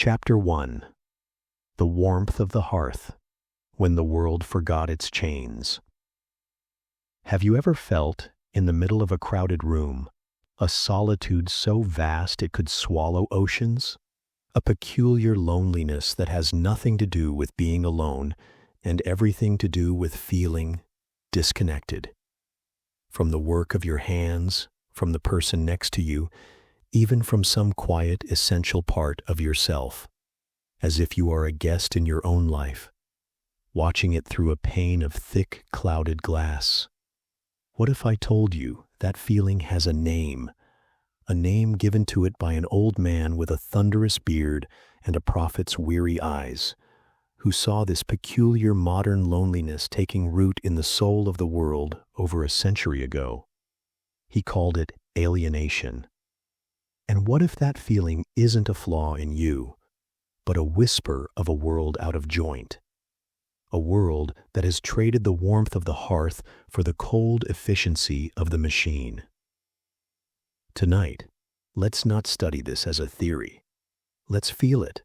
Chapter 1. The Warmth of the Hearth, When the World Forgot Its Chains. Have you ever felt, in the middle of a crowded room, a solitude so vast it could swallow oceans? A peculiar loneliness that has nothing to do with being alone and everything to do with feeling disconnected. From the work of your hands, from the person next to you, even from some quiet, essential part of yourself, as if you are a guest in your own life, watching it through a pane of thick, clouded glass. What if I told you that feeling has a name given to it by an old man with a thunderous beard and a prophet's weary eyes, who saw this peculiar modern loneliness taking root in the soul of the world over a century ago? He called it alienation. And what if that feeling isn't a flaw in you, but a whisper of a world out of joint? A world that has traded the warmth of the hearth for the cold efficiency of the machine. Tonight, let's not study this as a theory. Let's feel it.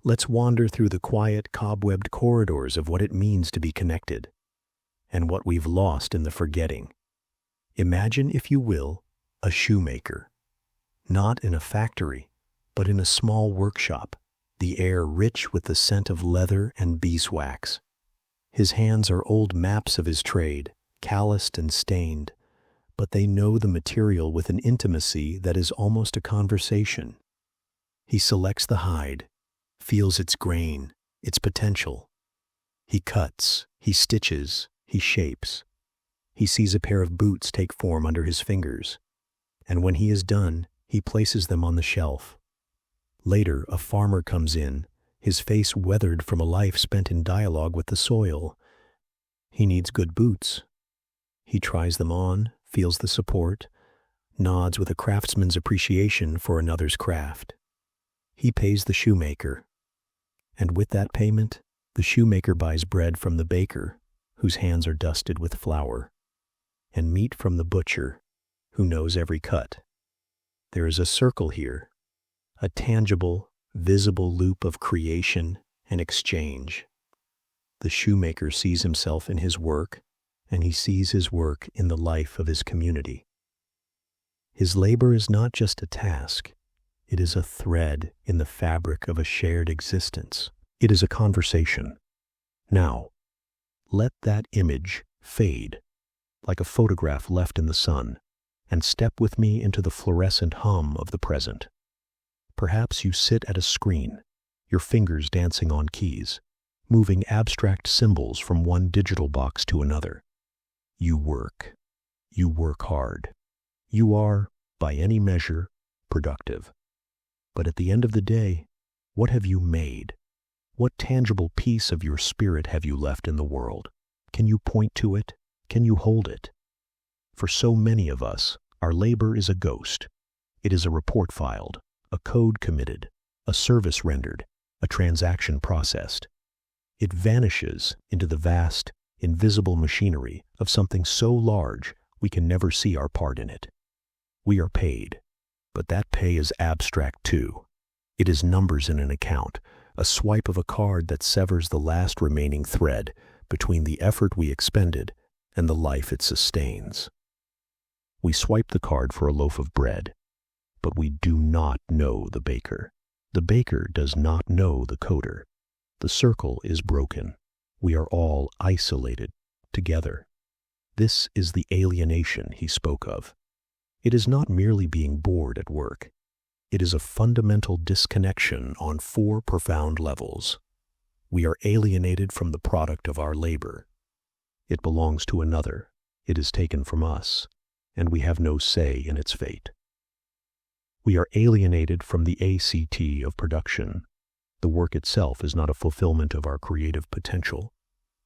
Let's wander through the quiet, cobwebbed corridors of what it means to be connected, and what we've lost in the forgetting. Imagine, if you will, a shoemaker. Not in a factory, but in a small workshop, the air rich with the scent of leather and beeswax. His hands are old maps of his trade, calloused and stained, but they know the material with an intimacy that is almost a conversation. He selects the hide, feels its grain, its potential. He cuts, he stitches, he shapes. He sees a pair of boots take form under his fingers, and when he is done, he places them on the shelf. Later, a farmer comes in, his face weathered from a life spent in dialogue with the soil. He needs good boots. He tries them on, feels the support, nods with a craftsman's appreciation for another's craft. He pays the shoemaker, and with that payment, the shoemaker buys bread from the baker, whose hands are dusted with flour, and meat from the butcher, who knows every cut. There is a circle here, a tangible, visible loop of creation and exchange. The shoemaker sees himself in his work, and he sees his work in the life of his community. His labor is not just a task, it is a thread in the fabric of a shared existence. It is a conversation. Now, let that image fade, like a photograph left in the sun, and step with me into the fluorescent hum of the present. Perhaps you sit at a screen, your fingers dancing on keys, moving abstract symbols from one digital box to another. You work. You work hard. You are, by any measure, productive. But at the end of the day, what have you made? What tangible piece of your spirit have you left in the world? Can you point to it? Can you hold it? For so many of us, our labor is a ghost. It is a report filed, a code committed, a service rendered, a transaction processed. It vanishes into the vast, invisible machinery of something so large we can never see our part in it. We are paid, but that pay is abstract too. It is numbers in an account, a swipe of a card that severs the last remaining thread between the effort we expended and the life it sustains. We swipe the card for a loaf of bread, but we do not know the baker. The baker does not know the coder. The circle is broken. We are all isolated together. This is the alienation he spoke of. It is not merely being bored at work. It is a fundamental disconnection on 4 profound levels. We are alienated from the product of our labor. It belongs to another. It is taken from us, and we have no say in its fate. We are alienated from the ACT of production. The work itself is not a fulfillment of our creative potential,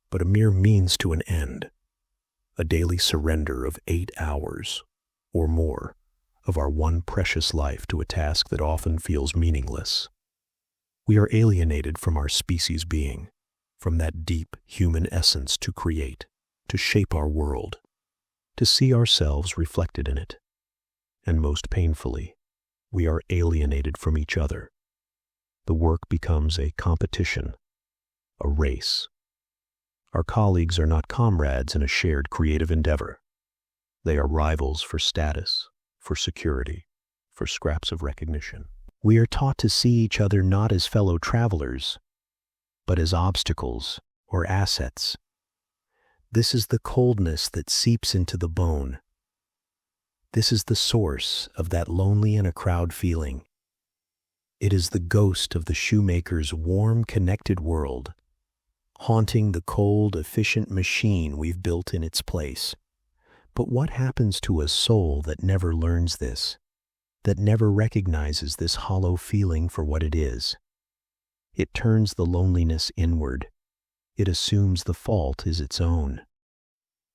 but a mere means to an end, a daily surrender of 8 hours or more of our one precious life to a task that often feels meaningless. We are alienated from our species being, from that deep human essence to create, to shape our world, to see ourselves reflected in it. And most painfully, we are alienated from each other. the work becomes a competition, a race. Our colleagues are not comrades in a shared creative endeavor. They are rivals for status, for security, for scraps of recognition. We are taught to see each other not as fellow travelers, but as obstacles or assets. This is the coldness that seeps into the bone. This is the source of that lonely in a crowd feeling. It is the ghost of the shoemaker's warm, connected world, haunting the cold, efficient machine we've built in its place. But what happens to a soul that never learns this, that never recognizes this hollow feeling for what it is? It turns the loneliness inward. It assumes the fault is its own.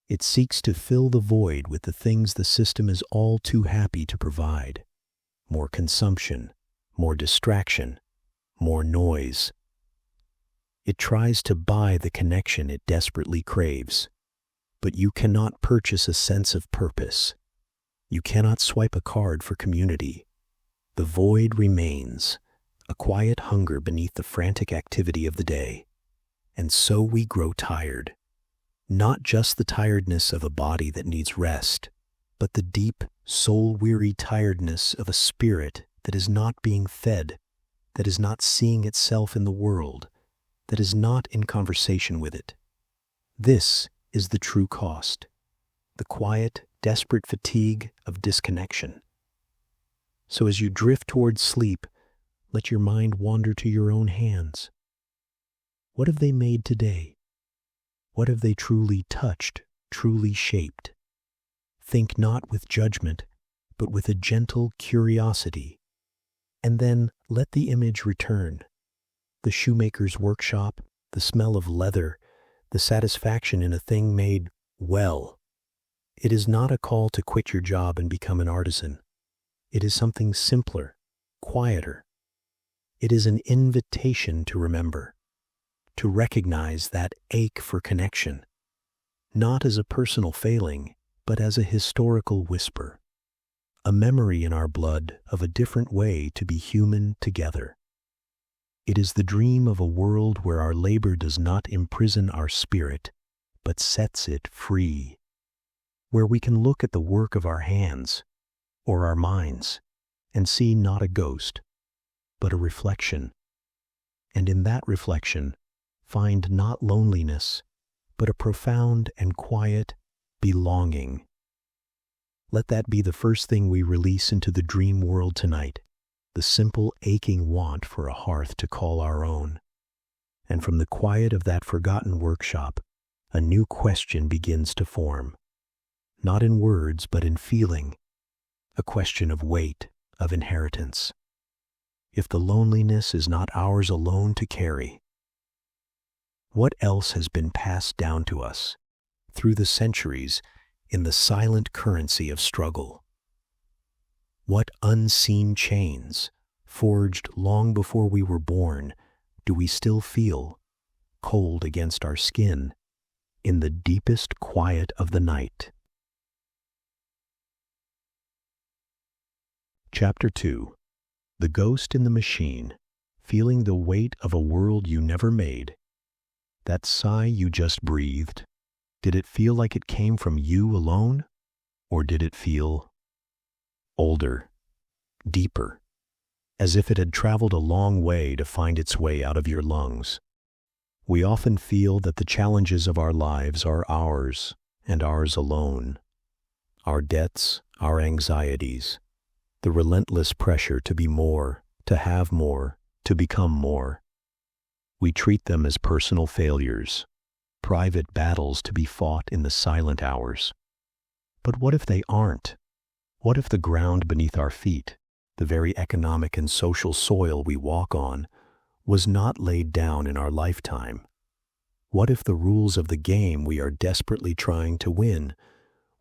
It seeks to fill the void with the things the system is all too happy to provide. More consumption, more distraction, more noise. It tries to buy the connection it desperately craves. But you cannot purchase a sense of purpose. You cannot swipe a card for community. The void remains, a quiet hunger beneath the frantic activity of the day. And so we grow tired. Not just the tiredness of a body that needs rest, but the deep, soul-weary tiredness of a spirit that is not being fed, that is not seeing itself in the world, that is not in conversation with it. This is the true cost, the quiet, desperate fatigue of disconnection. So as you drift towards sleep, let your mind wander to your own hands. What have they made today? What have they truly touched, truly shaped? Think not with judgment, but with a gentle curiosity. And then let the image return. The shoemaker's workshop, the smell of leather, the satisfaction in a thing made well. It is not a call to quit your job and become an artisan. It is something simpler, quieter. It is an invitation to remember, to recognize that ache for connection, not as a personal failing, but as a historical whisper, a memory in our blood of a different way to be human together. It is the dream of a world where our labor does not imprison our spirit, but sets it free, where we can look at the work of our hands or our minds and see not a ghost, but a reflection, and in that reflection find not loneliness, but a profound and quiet belonging. Let that be the first thing we release into the dream world tonight, the simple aching want for a hearth to call our own. And from the quiet of that forgotten workshop, a new question begins to form, not in words but in feeling, a question of weight, of inheritance. If the loneliness is not ours alone to carry, what else has been passed down to us through the centuries in the silent currency of struggle? What unseen chains, forged long before we were born, do we still feel, cold against our skin, in the deepest quiet of the night? Chapter 2. The Ghost in the Machine, Feeling the Weight of a World You Never Made. That sigh you just breathed, did it feel like it came from you alone? Or did it feel older, deeper, as if it had traveled a long way to find its way out of your lungs? We often feel that the challenges of our lives are ours and ours alone. Our debts, our anxieties, the relentless pressure to be more, to have more, to become more. We treat them as personal failures, private battles to be fought in the silent hours. But what if they aren't? What if the ground beneath our feet, the very economic and social soil we walk on, was not laid down in our lifetime? What if the rules of the game we are desperately trying to win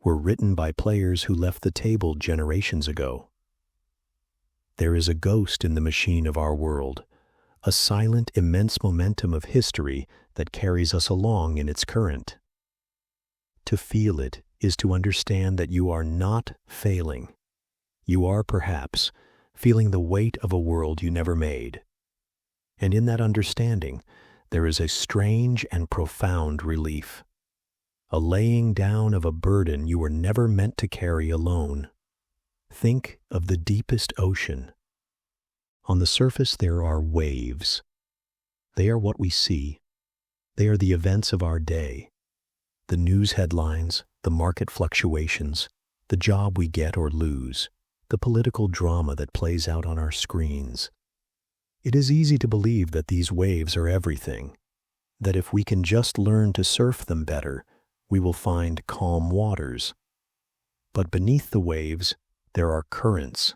were written by players who left the table generations ago? There is a ghost in the machine of our world, a silent, immense momentum of history that carries us along in its current. To feel it is to understand that you are not failing. You are perhaps feeling the weight of a world you never made. And in that understanding, there is a strange and profound relief, a laying down of a burden you were never meant to carry alone. Think of the deepest ocean. On the surface there are waves. They are what we see. They are the events of our day. The news headlines, the market fluctuations, the job we get or lose, the political drama that plays out on our screens. It is easy to believe that these waves are everything, that if we can just learn to surf them better, we will find calm waters. But beneath the waves, there are currents,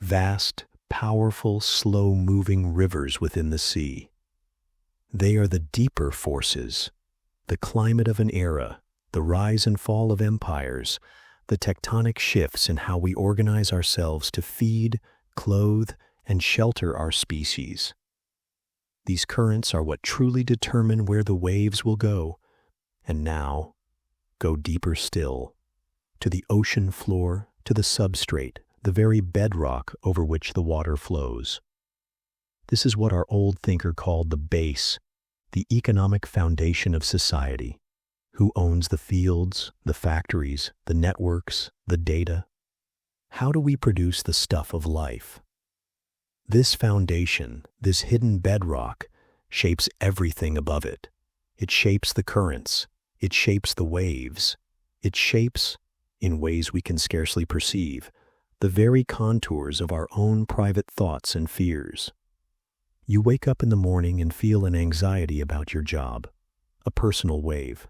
vast, powerful, slow-moving rivers within the sea. They are the deeper forces, the climate of an era, the rise and fall of empires, the tectonic shifts in how we organize ourselves to feed, clothe, and shelter our species. These currents are what truly determine where the waves will go, and now, go deeper still, to the ocean floor, to the substrate, the very bedrock over which the water flows. This is what our old thinker called the base, the economic foundation of society. Who owns the fields, the factories, the networks, the data? How do we produce the stuff of life? This foundation, this hidden bedrock, shapes everything above it. It shapes the currents. It shapes the waves. It shapes, in ways we can scarcely perceive, the very contours of our own private thoughts and fears. You wake up in the morning and feel an anxiety about your job, a personal wave.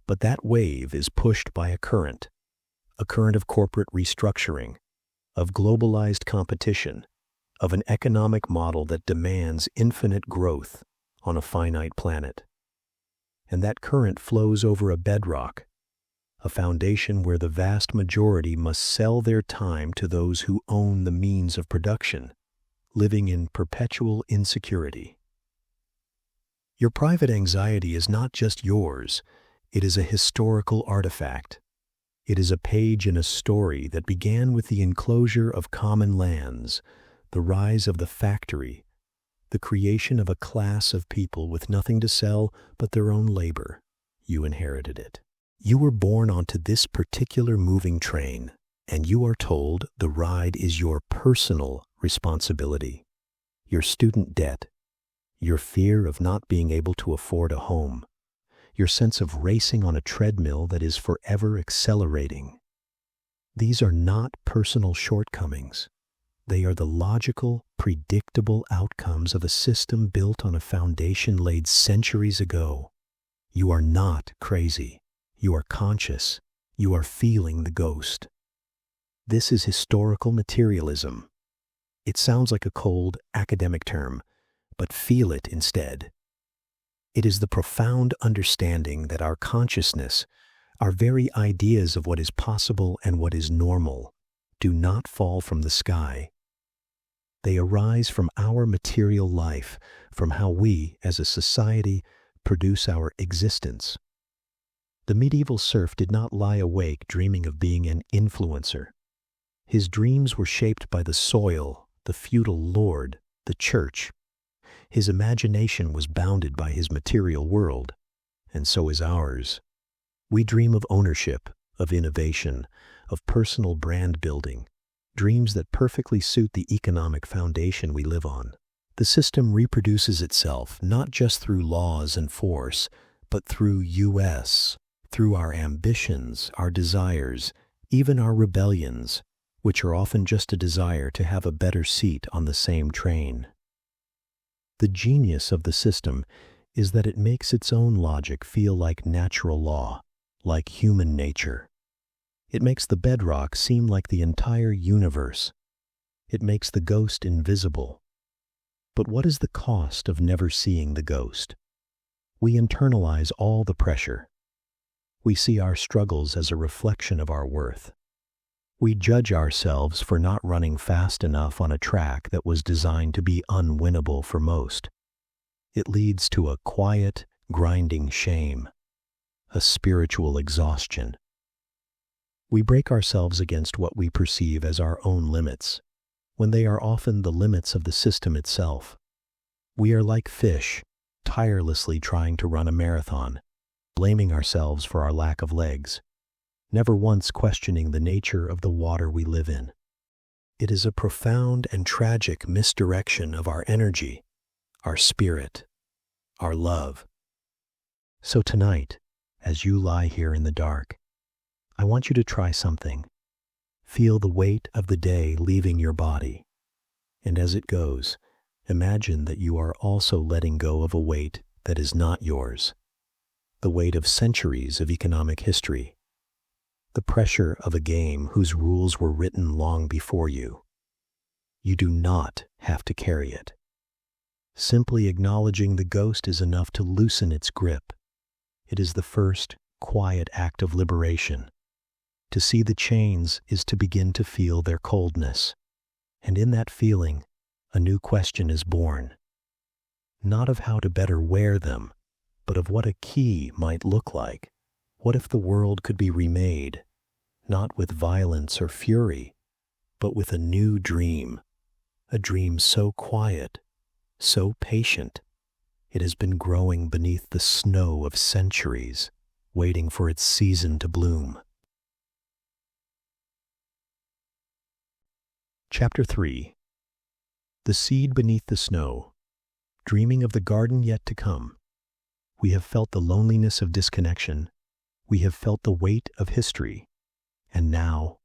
But that wave is pushed by a current of corporate restructuring, of globalized competition, of an economic model that demands infinite growth on a finite planet. And that current flows over a bedrock, a foundation where the vast majority must sell their time to those who own the means of production, living in perpetual insecurity. Your private anxiety is not just yours, it is a historical artifact. It is a page in a story that began with the enclosure of common lands, the rise of the factory, the creation of a class of people with nothing to sell but their own labor. You inherited it. You were born onto this particular moving train, and you are told the ride is your personal responsibility, your student debt, your fear of not being able to afford a home, your sense of racing on a treadmill that is forever accelerating. These are not personal shortcomings. They are the logical, predictable outcomes of a system built on a foundation laid centuries ago. You are not crazy. You are conscious. You are feeling the ghost. This is historical materialism. It sounds like a cold, academic term, but feel it instead. It is the profound understanding that our consciousness, our very ideas of what is possible and what is normal, do not fall from the sky. They arise from our material life, from how we, as a society, produce our existence. The medieval serf did not lie awake dreaming of being an influencer. His dreams were shaped by the soil, the feudal lord, the church. His imagination was bounded by his material world, and so is ours. We dream of ownership, of innovation, of personal brand building, dreams that perfectly suit the economic foundation we live on. The system reproduces itself not just through laws and force, but through us, through our ambitions, our desires, even our rebellions, which are often just a desire to have a better seat on the same train. The genius of the system is that it makes its own logic feel like natural law, like human nature. It makes the bedrock seem like the entire universe. It makes the ghost invisible. But what is the cost of never seeing the ghost? We internalize all the pressure. We see our struggles as a reflection of our worth. We judge ourselves for not running fast enough on a track that was designed to be unwinnable for most. It leads to a quiet, grinding shame, a spiritual exhaustion. We break ourselves against what we perceive as our own limits, when they are often the limits of the system itself. We are like fish, tirelessly trying to run a marathon, blaming ourselves for our lack of legs, never once questioning the nature of the water we live in. It is a profound and tragic misdirection of our energy, our spirit, our love. So tonight, as you lie here in the dark, I want you to try something. Feel the weight of the day leaving your body. And as it goes, imagine that you are also letting go of a weight that is not yours. The weight of centuries of economic history. The pressure of a game whose rules were written long before you. You do not have to carry it. Simply acknowledging the ghost is enough to loosen its grip. It is the first, quiet act of liberation. To see the chains is to begin to feel their coldness. And in that feeling, a new question is born. Not of how to better wear them, but of what a key might look like. What if the world could be remade, not with violence or fury, but with a new dream, a dream so quiet, so patient, it has been growing beneath the snow of centuries, waiting for its season to bloom. Chapter 3. The seed beneath the snow, dreaming of the garden yet to come. We have felt the loneliness of disconnection. We have felt the weight of history. And now,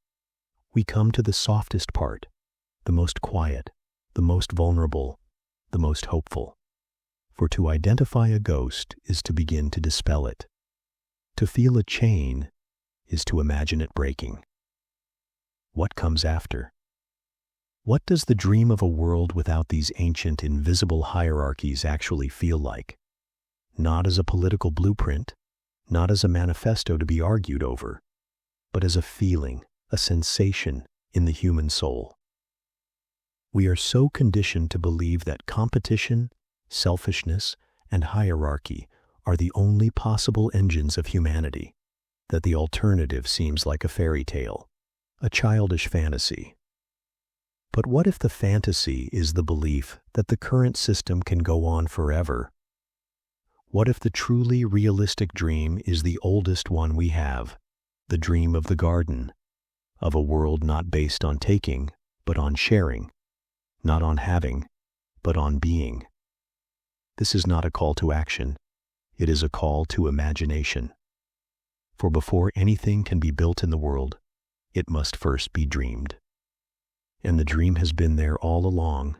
we come to the softest part, the most quiet, the most vulnerable, the most hopeful. For to identify a ghost is to begin to dispel it. To feel a chain is to imagine it breaking. What comes after? What does the dream of a world without these ancient invisible hierarchies actually feel like? Not as a political blueprint, not as a manifesto to be argued over, but as a feeling, a sensation in the human soul. We are so conditioned to believe that competition, selfishness, and hierarchy are the only possible engines of humanity, that the alternative seems like a fairy tale, a childish fantasy. But what if the fantasy is the belief that the current system can go on forever? What if the truly realistic dream is the oldest one we have, the dream of the garden, of a world not based on taking, but on sharing, not on having, but on being? This is not a call to action, it is a call to imagination. For before anything can be built in the world, it must first be dreamed. And the dream has been there all along,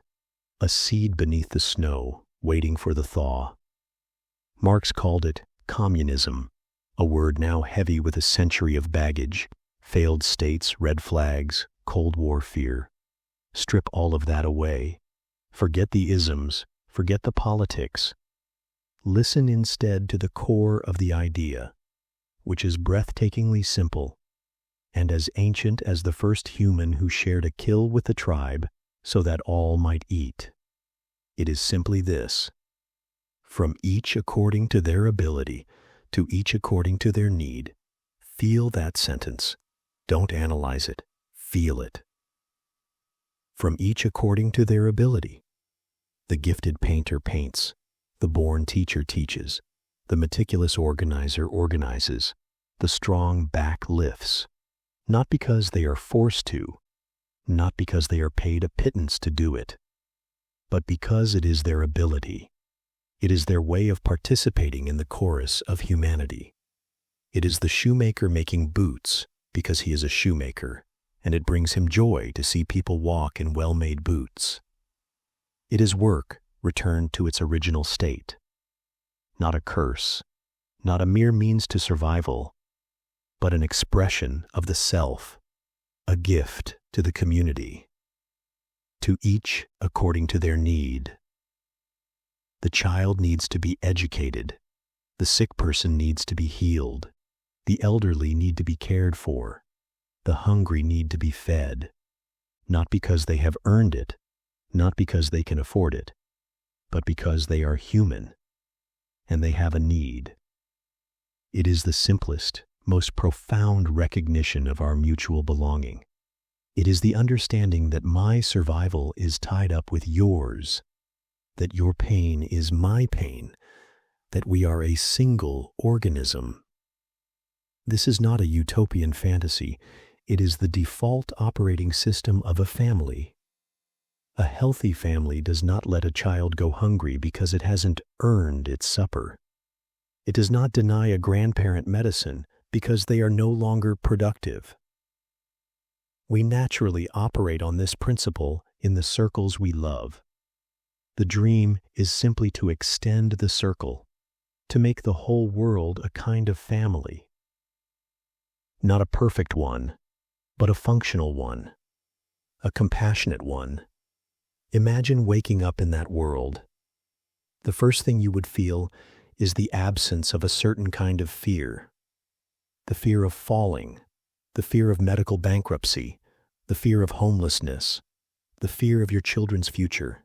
a seed beneath the snow, waiting for the thaw. Marx called it communism, a word now heavy with a century of baggage, failed states, red flags, Cold War fear. Strip all of that away. Forget the isms, forget the politics. Listen instead to the core of the idea, which is breathtakingly simple, and as ancient as the first human who shared a kill with the tribe so that all might eat. It is simply this: from each according to their ability, to each according to their need. Feel that sentence. Don't analyze it. Feel it. From each according to their ability. The gifted painter paints. The born teacher teaches. The meticulous organizer organizes. The strong back lifts. Not because they are forced to, not because they are paid a pittance to do it, but because it is their ability. It is their way of participating in the chorus of humanity. It is the shoemaker making boots because he is a shoemaker, and it brings him joy to see people walk in well-made boots. It is work returned to its original state. Not a curse, not a mere means to survival, but an expression of the self, a gift to the community. To each according to their need. The child needs to be educated. The sick person needs to be healed. The elderly need to be cared for. The hungry need to be fed. Not because they have earned it, not because they can afford it, but because they are human, and they have a need. It is the simplest, most profound recognition of our mutual belonging. It is the understanding that my survival is tied up with yours, that your pain is my pain, that we are a single organism. This is not a utopian fantasy. It is the default operating system of a family. A healthy family does not let a child go hungry because it hasn't earned its supper. It does not deny a grandparent medicine because they are no longer productive. We naturally operate on this principle in the circles we love. The dream is simply to extend the circle, to make the whole world a kind of family. Not a perfect one, but a functional one, a compassionate one. Imagine waking up in that world. The first thing you would feel is the absence of a certain kind of fear. The fear of falling, the fear of medical bankruptcy, the fear of homelessness, the fear of your children's future.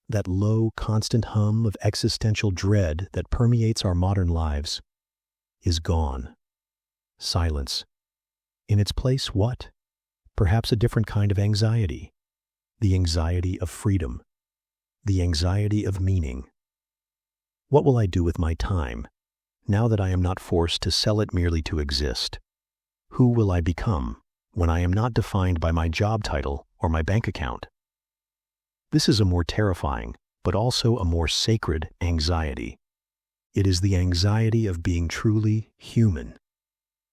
That low, constant hum of existential dread that permeates our modern lives is gone. Silence. In its place, what? Perhaps a different kind of anxiety. The anxiety of freedom. The anxiety of meaning. What will I do with my time, now that I am not forced to sell it merely to exist? Who will I become when I am not defined by my job title or my bank account? This is a more terrifying, but also a more sacred anxiety. It is the anxiety of being truly human,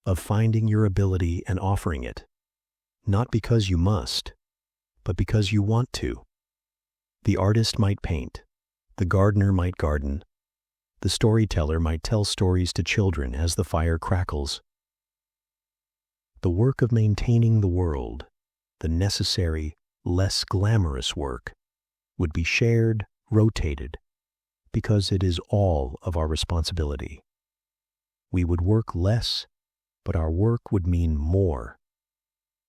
of finding your ability and offering it, not because you must, but because you want to. The artist might paint, the gardener might garden, the storyteller might tell stories to children as the fire crackles. The work of maintaining the world, the necessary, less glamorous work, would be shared, rotated, because it is all of our responsibility. We would work less, but our work would mean more.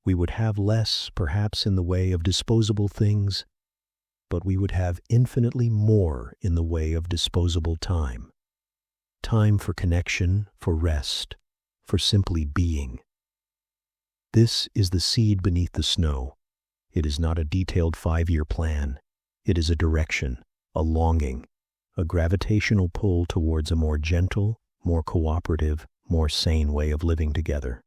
We would have less, perhaps, in the way of disposable things, but we would have infinitely more in the way of disposable time. Time for connection, for rest, for simply being. This is the seed beneath the snow. It is not a detailed 5-year plan. It is a direction, a longing, a gravitational pull towards a more gentle, more cooperative, more sane way of living together.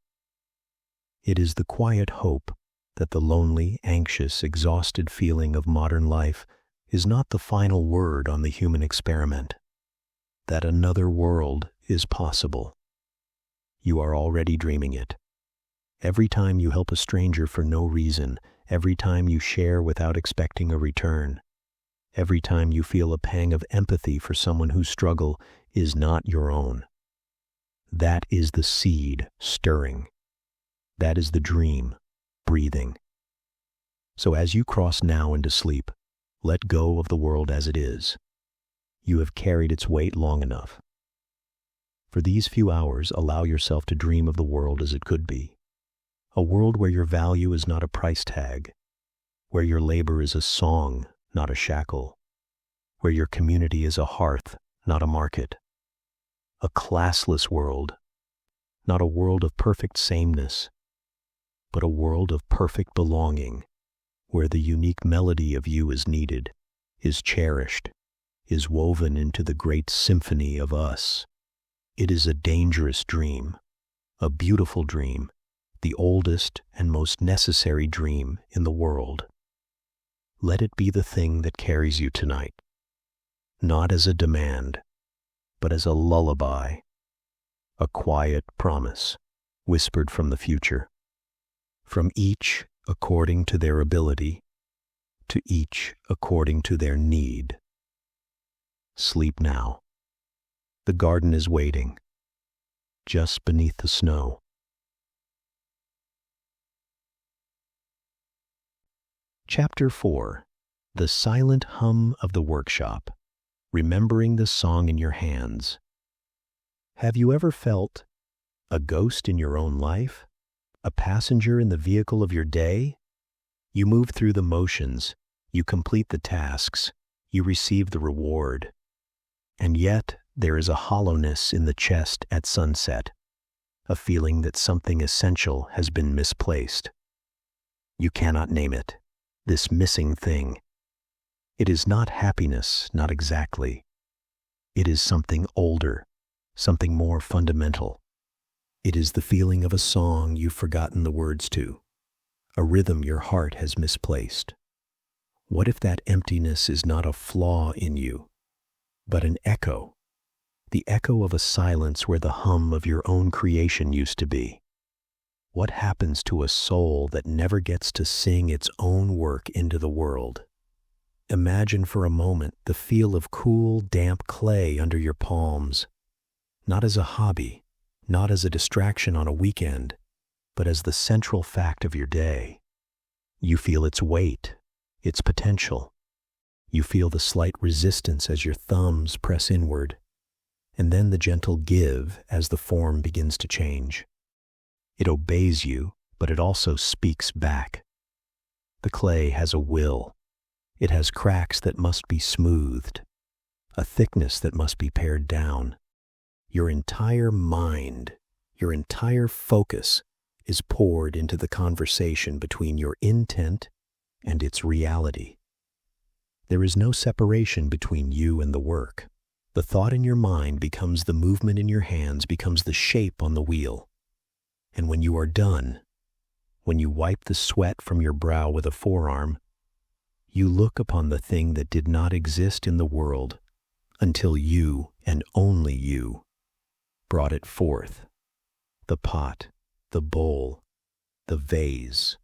It is the quiet hope that the lonely, anxious, exhausted feeling of modern life is not the final word on the human experiment, that another world is possible. You are already dreaming it. Every time you help a stranger for no reason, every time you share without expecting a return, every time you feel a pang of empathy for someone whose struggle is not your own, that is the seed stirring. That is the dream breathing. So as you cross now into sleep, let go of the world as it is. You have carried its weight long enough. For these few hours, allow yourself to dream of the world as it could be. A world where your value is not a price tag, where your labor is a song, not a shackle, where your community is a hearth, not a market. A classless world, not a world of perfect sameness, but a world of perfect belonging, where the unique melody of you is needed, is cherished, is woven into the great symphony of us. It is a dangerous dream, a beautiful dream, the oldest and most necessary dream in the world. Let it be the thing that carries you tonight, not as a demand, but as a lullaby, a quiet promise whispered from the future, from each according to their ability, to each according to their need. Sleep now. The garden is waiting, just beneath the snow. Chapter 4. The Silent Hum of the Workshop. Remembering the song in your hands. Have you ever felt a ghost in your own life? A passenger in the vehicle of your day? You move through the motions, you complete the tasks, you receive the reward. And yet there is a hollowness in the chest at sunset, a feeling that something essential has been misplaced. You cannot name it, this missing thing. It is not happiness, not exactly. It is something older, something more fundamental. It is the feeling of a song you've forgotten the words to, a rhythm your heart has misplaced. What if that emptiness is not a flaw in you, but an echo, the echo of a silence where the hum of your own creation used to be? What happens to a soul that never gets to sing its own work into the world? Imagine for a moment the feel of cool, damp clay under your palms, not as a hobby, not as a distraction on a weekend, but as the central fact of your day. You feel its weight, its potential. You feel the slight resistance as your thumbs press inward, and then the gentle give as the form begins to change. It obeys you, but it also speaks back. The clay has a will. It has cracks that must be smoothed, a thickness that must be pared down. Your entire mind, your entire focus is poured into the conversation between your intent and its reality. There is no separation between you and the work. The thought in your mind becomes the movement in your hands, becomes the shape on the wheel. And when you are done, when you wipe the sweat from your brow with a forearm, you look upon the thing that did not exist in the world until you, and only you, brought it forth. The pot, the bowl, the vase.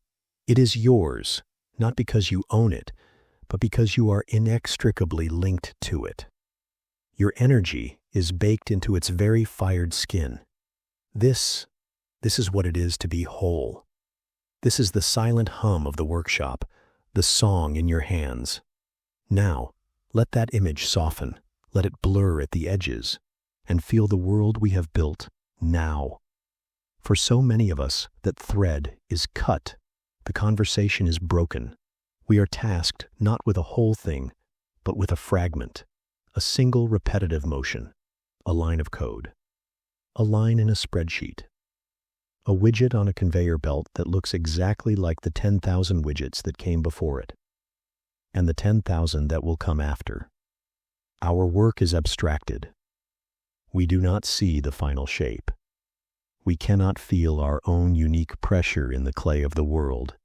It is yours, not because you own it, but because you are inextricably linked to it. Your energy is baked into its very fired skin. This is what it is to be whole. This is the silent hum of the workshop, the song in your hands. Now, let that image soften, let it blur at the edges, and feel the world we have built now. For so many of us, that thread is cut, the conversation is broken. We are tasked not with a whole thing, but with a fragment, a single repetitive motion, a line of code, a line in a spreadsheet, a widget on a conveyor belt that looks exactly like the 10,000 widgets that came before it, and the 10,000 that will come after. Our work is abstracted. We do not see the final shape. We cannot feel our own unique pressure in the clay of the world.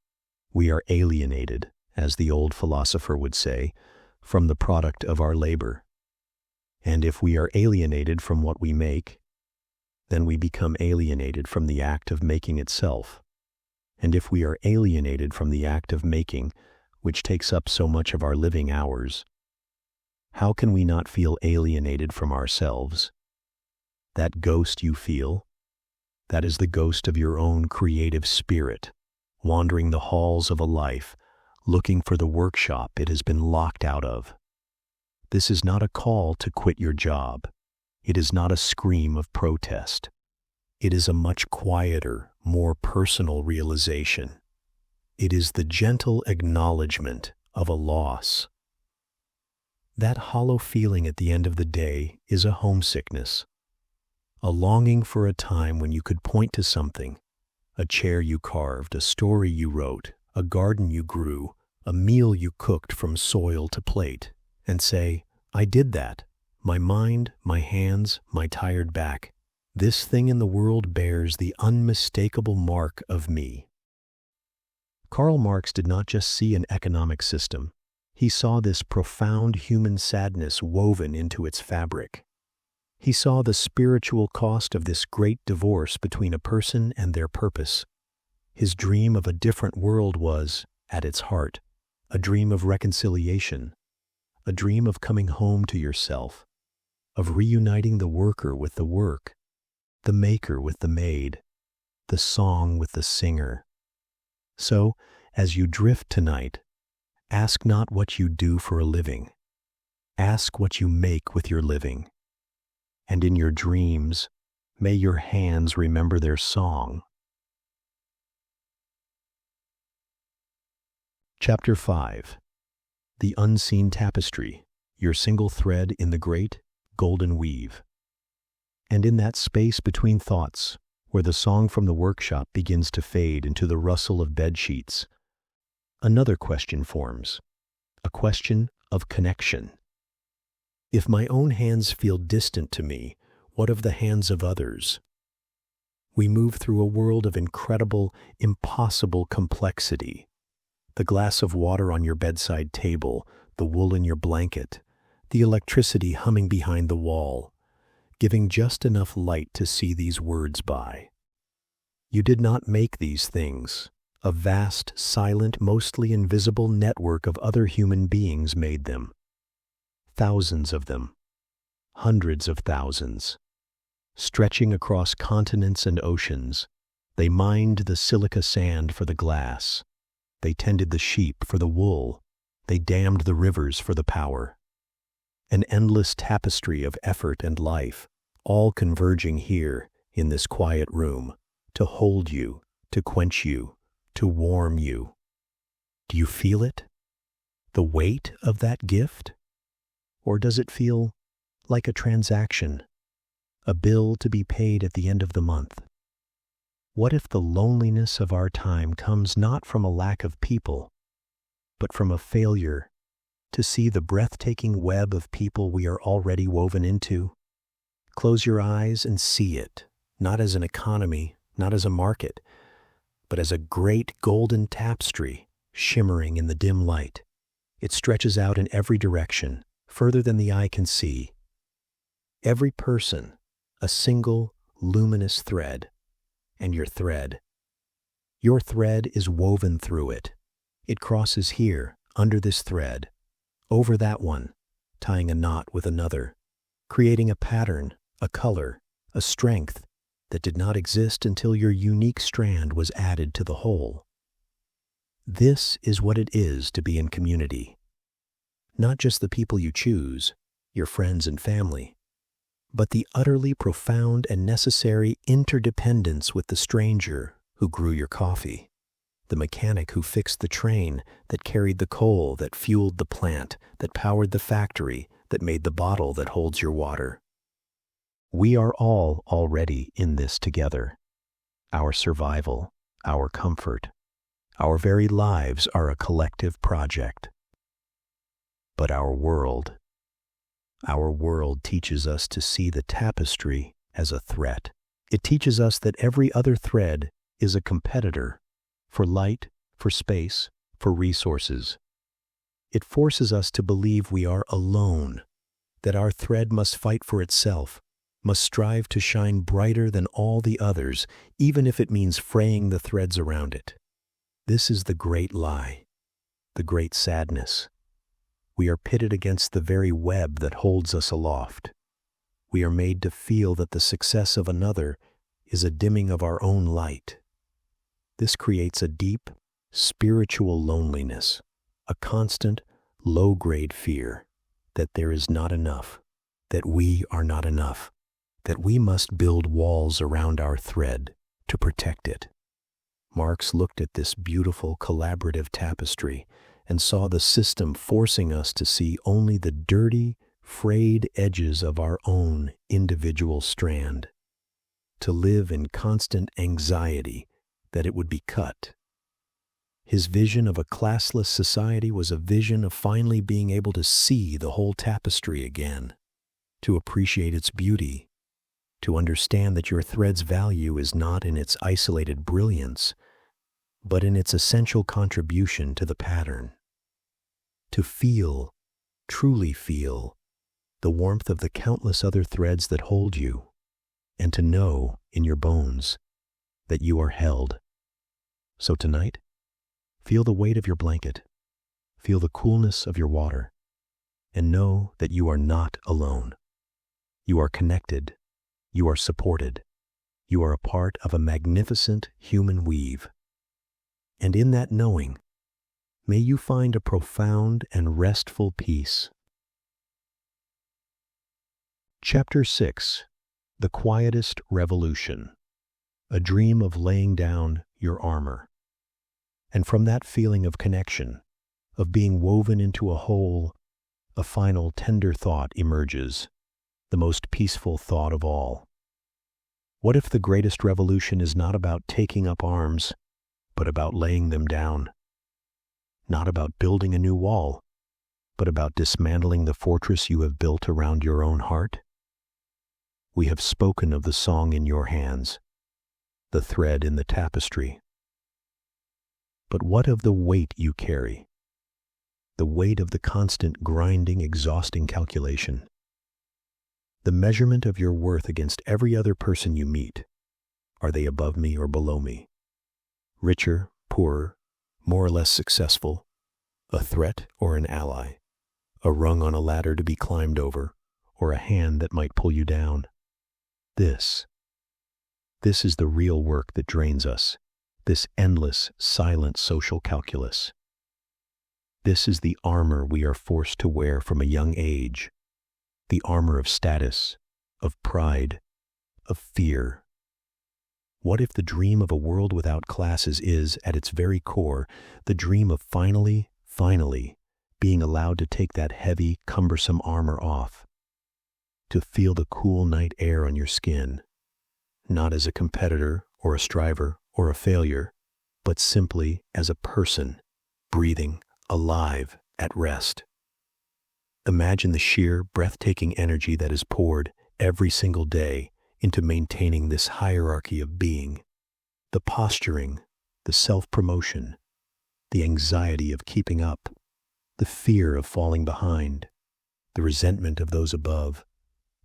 We are alienated, as the old philosopher would say, from the product of our labor. And if we are alienated from what we make, then we become alienated from the act of making itself. And if we are alienated from the act of making, which takes up so much of our living hours, how can we not feel alienated from ourselves? That ghost you feel, that is the ghost of your own creative spirit, wandering the halls of a life, looking for the workshop it has been locked out of. This is not a call to quit your job. It is not a scream of protest. It is a much quieter, more personal realization. It is the gentle acknowledgement of a loss. That hollow feeling at the end of the day is a homesickness, a longing for a time when you could point to something, a chair you carved, a story you wrote, a garden you grew, a meal you cooked from soil to plate, and say, I did that. My mind, my hands, my tired back. This thing in the world bears the unmistakable mark of me. Karl Marx did not just see an economic system. He saw this profound human sadness woven into its fabric. He saw the spiritual cost of this great divorce between a person and their purpose. His dream of a different world was, at its heart, a dream of reconciliation, a dream of coming home to yourself, of reuniting the worker with the work, the maker with the made, the song with the singer. So, as you drift tonight, ask not what you do for a living. Ask what you make with your living. And in your dreams, may your hands remember their song. Chapter 5. The Unseen Tapestry, Your Single Thread in the Great Golden Weave. And in that space between thoughts, where the song from the workshop begins to fade into the rustle of bed sheets, another question forms, a question of connection. If my own hands feel distant to me, what of the hands of others? We move through a world of incredible, impossible complexity. The glass of water on your bedside table, the wool in your blanket, the electricity humming behind the wall, giving just enough light to see these words by. You did not make these things. A vast, silent, mostly invisible network of other human beings made them. Thousands of them. Hundreds of thousands. Stretching across continents and oceans, they mined the silica sand for the glass. They tended the sheep for the wool. They dammed the rivers for the power. An endless tapestry of effort and life, all converging here in this quiet room, to hold you, to quench you, to warm you. Do you feel it? The weight of that gift? Or does it feel like a transaction, a bill to be paid at the end of the month? What if the loneliness of our time comes not from a lack of people, but from a failure to see the breathtaking web of people we are already woven into? Close your eyes and see it, not as an economy, not as a market, but as a great golden tapestry shimmering in the dim light. It stretches out in every direction, further than the eye can see. Every person, a single luminous thread, and your thread is woven through it. It crosses here, under this thread, over that one, tying a knot with another, creating a pattern, a color, a strength that did not exist until your unique strand was added to the whole. This is what it is to be in community. Not just the people you choose, your friends and family, but the utterly profound and necessary interdependence with the stranger who grew your coffee, the mechanic who fixed the train that carried the coal, that fueled the plant, that powered the factory, that made the bottle that holds your water. We are all already in this together. Our survival, our comfort, our very lives are a collective project. But our world teaches us to see the tapestry as a threat. It teaches us that every other thread is a competitor for light, for space, for resources. It forces us to believe we are alone, that our thread must fight for itself, must strive to shine brighter than all the others, even if it means fraying the threads around it. This is the great lie, the great sadness. We are pitted against the very web that holds us aloft. We are made to feel that the success of another is a dimming of our own light. This creates a deep, spiritual loneliness, a constant, low-grade fear that there is not enough, that we are not enough, that we must build walls around our thread to protect it. Marx looked at this beautiful collaborative tapestry and saw the system forcing us to see only the dirty, frayed edges of our own individual strand, to live in constant anxiety that it would be cut. His vision of a classless society was a vision of finally being able to see the whole tapestry again, to appreciate its beauty, to understand that your thread's value is not in its isolated brilliance, but in its essential contribution to the pattern. To feel, truly feel, the warmth of the countless other threads that hold you, and to know in your bones that you are held. So tonight, feel the weight of your blanket, feel the coolness of your water, and know that you are not alone. You are connected, you are supported, you are a part of a magnificent human weave. And in that knowing, may you find a profound and restful peace. Chapter 6. The Quietest Revolution. A dream of laying down your armor. And from that feeling of connection, of being woven into a whole, a final tender thought emerges, the most peaceful thought of all. What if the greatest revolution is not about taking up arms, but about laying them down? Not about building a new wall, but about dismantling the fortress you have built around your own heart? We have spoken of the song in your hands, the thread in the tapestry. But what of the weight you carry? The weight of the constant grinding, exhausting calculation. The measurement of your worth against every other person you meet. Are they above me or below me? Richer, poorer, more or less successful? A threat or an ally? A rung on a ladder to be climbed over, or a hand that might pull you down? This is the real work that drains us, this endless, silent social calculus. This is the armor we are forced to wear from a young age, the armor of status, of pride, of fear. What if the dream of a world without classes is, at its very core, the dream of finally being allowed to take that heavy, cumbersome armor off, to feel the cool night air on your skin, not as a competitor or a striver or a failure, but simply as a person, breathing, alive, at rest. Imagine the sheer, breathtaking energy that is poured every single day into maintaining this hierarchy of being, the posturing, the self-promotion, the anxiety of keeping up, the fear of falling behind, the resentment of those above,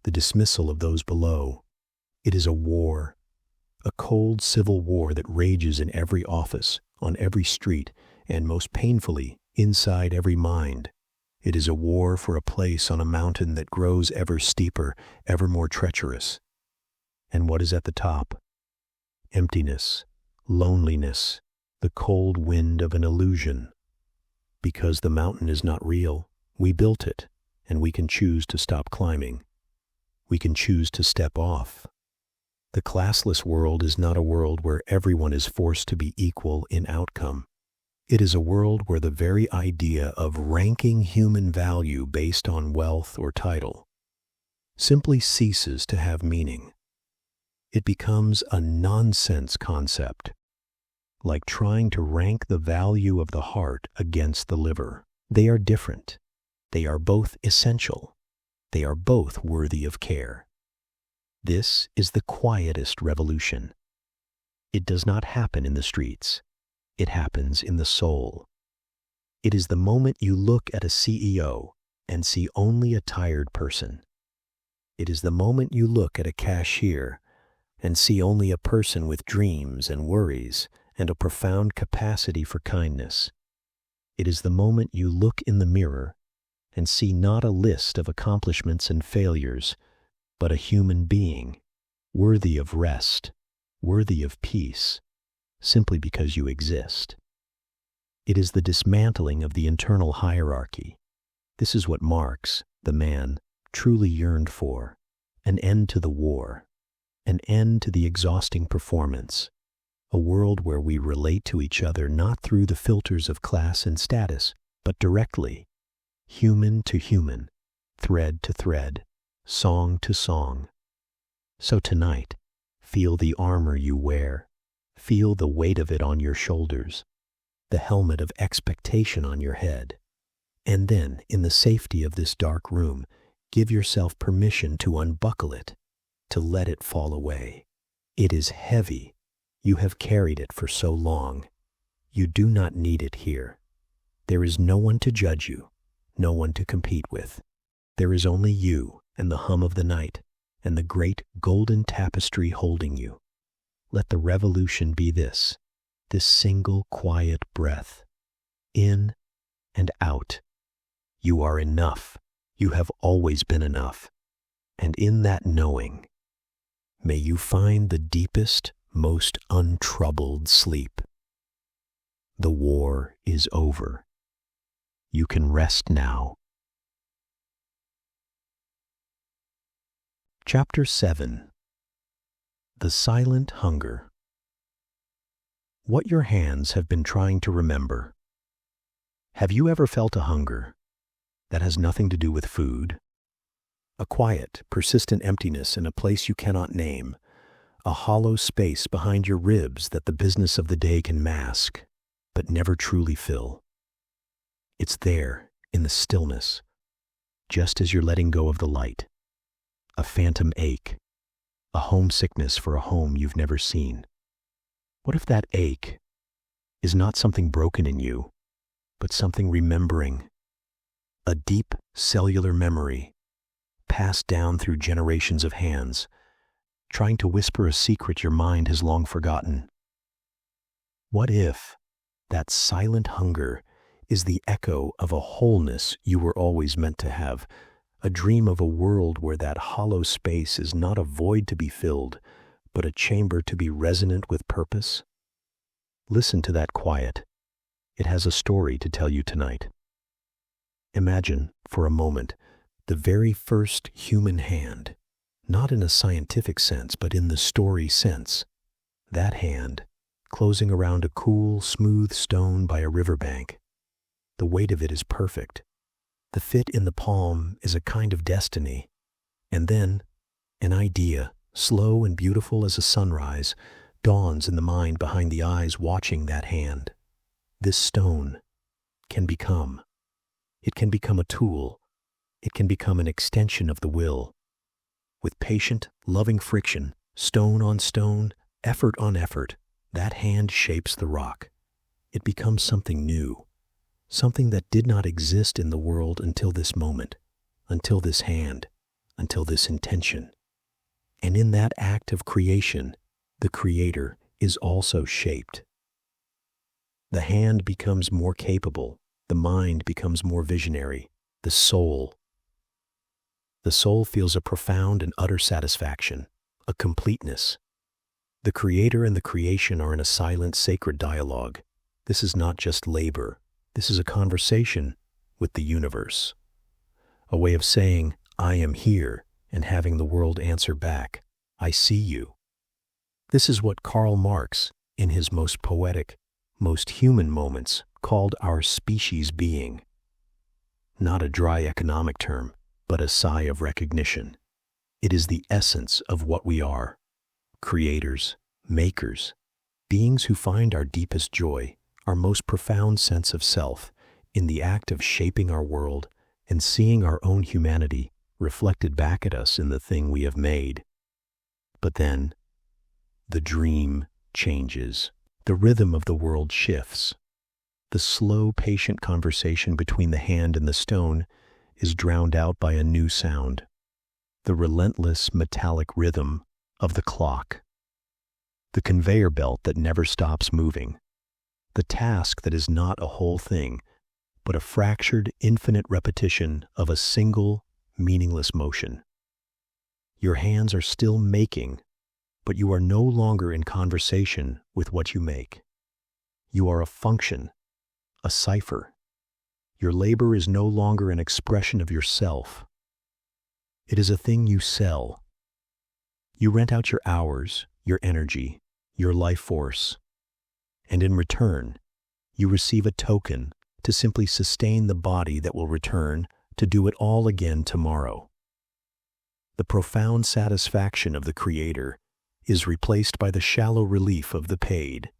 the dismissal of those below. It is a war, a cold civil war that rages in every office, on every street, and most painfully, inside every mind. It is a war for a place on a mountain that grows ever steeper, ever more treacherous. And what is at the top? Emptiness, loneliness, the cold wind of an illusion. Because the mountain is not real, we built it, and we can choose to stop climbing. We can choose to step off. The classless world is not a world where everyone is forced to be equal in outcome. It is a world where the very idea of ranking human value based on wealth or title simply ceases to have meaning. It becomes a nonsense concept, like trying to rank the value of the heart against the liver. They are different. They are both essential. They are both worthy of care. This is the quietest revolution. It does not happen in the streets. It happens in the soul. It is the moment you look at a CEO and see only a tired person. It is the moment you look at a cashier and see only a person with dreams and worries and a profound capacity for kindness. It is the moment you look in the mirror and see not a list of accomplishments and failures, but a human being, worthy of rest, worthy of peace, simply because you exist. It is the dismantling of the internal hierarchy. This is what Marx, the man, truly yearned for: an end to the war, an end to the exhausting performance, a world where we relate to each other not through the filters of class and status, but directly, human to human, thread to thread, song to song. So tonight, feel the armor you wear, feel the weight of it on your shoulders, the helmet of expectation on your head, and then, in the safety of this dark room, give yourself permission to unbuckle it, to let it fall away. It is heavy. You have carried it for so long. You do not need it here. There is no one to judge you, no one to compete with. There is only you and the hum of the night and the great golden tapestry holding you. Let the revolution be this single quiet breath, in and out. You are enough. You have always been enough. And in that knowing, may you find the deepest, most untroubled sleep. The war is over. You can rest now. Chapter 7. The Silent Hunger. What your hands have been trying to remember. Have you ever felt a hunger that has nothing to do with food? A quiet, persistent emptiness in a place you cannot name, a hollow space behind your ribs that the business of the day can mask, but never truly fill. It's there, in the stillness, just as you're letting go of the light. A phantom ache, a homesickness for a home you've never seen. What if that ache is not something broken in you, but something remembering? A deep cellular memory, passed down through generations of hands, trying to whisper a secret your mind has long forgotten. What if that silent hunger is the echo of a wholeness you were always meant to have, a dream of a world where that hollow space is not a void to be filled, but a chamber to be resonant with purpose? Listen to that quiet. It has a story to tell you tonight. Imagine, for a moment, the very first human hand, not in a scientific sense, but in the story sense. That hand, closing around a cool, smooth stone by a riverbank. The weight of it is perfect. The fit in the palm is a kind of destiny. And then, an idea, slow and beautiful as a sunrise, dawns in the mind behind the eyes watching that hand. This stone can become. It can become a tool. It can become an extension of the will. With patient, loving friction, stone on stone, effort on effort, that hand shapes the rock. It becomes something new, something that did not exist in the world until this moment, until this hand, until this intention. And in that act of creation, the creator is also shaped. The hand becomes more capable, the mind becomes more visionary, the soul feels a profound and utter satisfaction, a completeness. The creator and the creation are in a silent, sacred dialogue. This is not just labor. This is a conversation with the universe. A way of saying, I am here, and having the world answer back, I see you. This is what Karl Marx, in his most poetic, most human moments, called our species being. Not a dry economic term, but a sigh of recognition. It is the essence of what we are. Creators, makers, beings who find our deepest joy, our most profound sense of self, in the act of shaping our world and seeing our own humanity reflected back at us in the thing we have made. But then, the dream changes. The rhythm of the world shifts. The slow, patient conversation between the hand and the stone is drowned out by a new sound. The relentless, metallic rhythm of the clock. The conveyor belt that never stops moving. The task that is not a whole thing, but a fractured, infinite repetition of a single, meaningless motion. Your hands are still making, but you are no longer in conversation with what you make. You are a function, a cipher. Your labor is no longer an expression of yourself. It is a thing you sell. You rent out your hours, your energy, your life force, and in return, you receive a token to simply sustain the body that will return to do it all again tomorrow. The profound satisfaction of the creator is replaced by the shallow relief of the paid,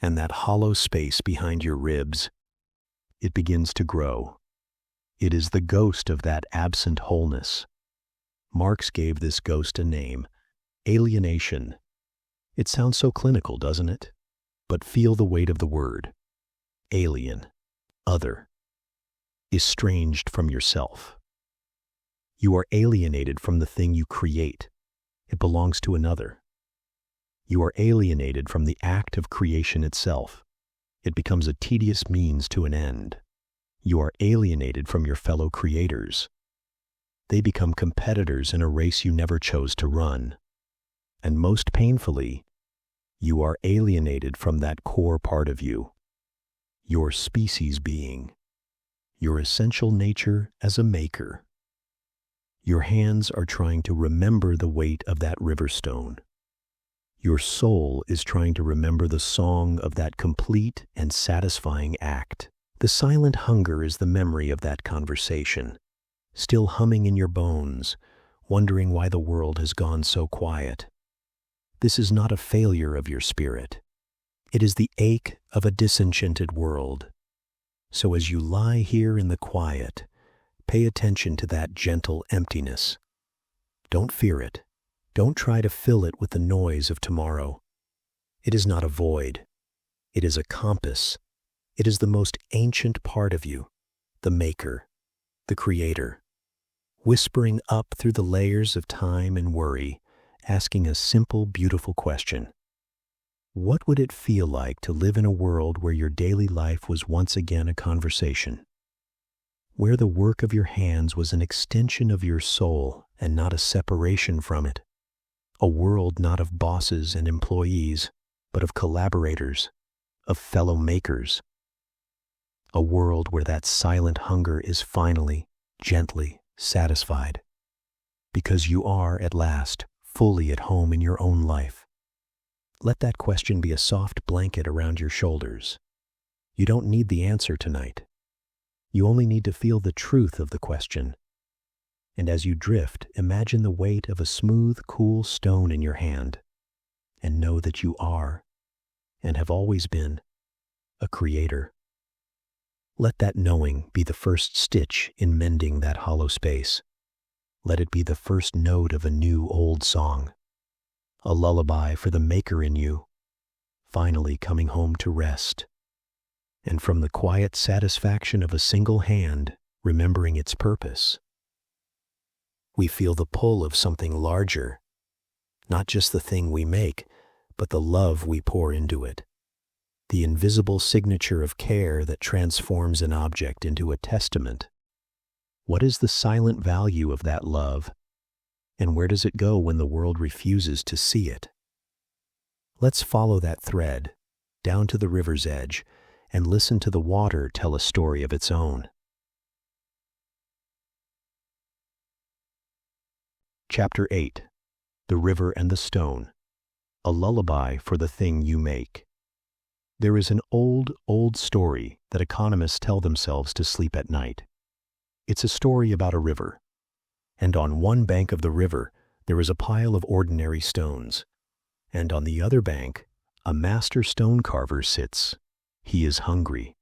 and that hollow space behind your ribs, it begins to grow. It is the ghost of that absent wholeness. Marx gave this ghost a name, alienation. It sounds so clinical, doesn't it? But feel the weight of the word. Alien, other, estranged from yourself. You are alienated from the thing you create. It belongs to another. You are alienated from the act of creation itself. It becomes a tedious means to an end. You are alienated from your fellow creators. They become competitors in a race you never chose to run. And most painfully, you are alienated from that core part of you, your species being, your essential nature as a maker. Your hands are trying to remember the weight of that river stone. Your soul is trying to remember the song of that complete and satisfying act. The silent hunger is the memory of that conversation, still humming in your bones, wondering why the world has gone so quiet. This is not a failure of your spirit. It is the ache of a disenchanted world. So as you lie here in the quiet, pay attention to that gentle emptiness. Don't fear it. Don't try to fill it with the noise of tomorrow. It is not a void. It is a compass. It is the most ancient part of you, the maker, the creator, whispering up through the layers of time and worry, asking a simple, beautiful question. What would it feel like to live in a world where your daily life was once again a conversation? Where the work of your hands was an extension of your soul and not a separation from it? A world not of bosses and employees, but of collaborators, of fellow makers. A world where that silent hunger is finally, gently satisfied, because you are, at last, fully at home in your own life. Let that question be a soft blanket around your shoulders. You don't need the answer tonight. You only need to feel the truth of the question. And as you drift, imagine the weight of a smooth, cool stone in your hand, and know that you are, and have always been, a creator. Let that knowing be the first stitch in mending that hollow space. Let it be the first note of a new old song, a lullaby for the maker in you, finally coming home to rest. And from the quiet satisfaction of a single hand, remembering its purpose, we feel the pull of something larger, not just the thing we make, but the love we pour into it, the invisible signature of care that transforms an object into a testament. What is the silent value of that love, and where does it go when the world refuses to see it? Let's follow that thread down to the river's edge and listen to the water tell a story of its own. Chapter 8. The River and the Stone. A lullaby for the thing you make. There is an old, old story that economists tell themselves to sleep at night. It's a story about a river. And on one bank of the river, there is a pile of ordinary stones. And on the other bank, a master stone carver sits. He is hungry.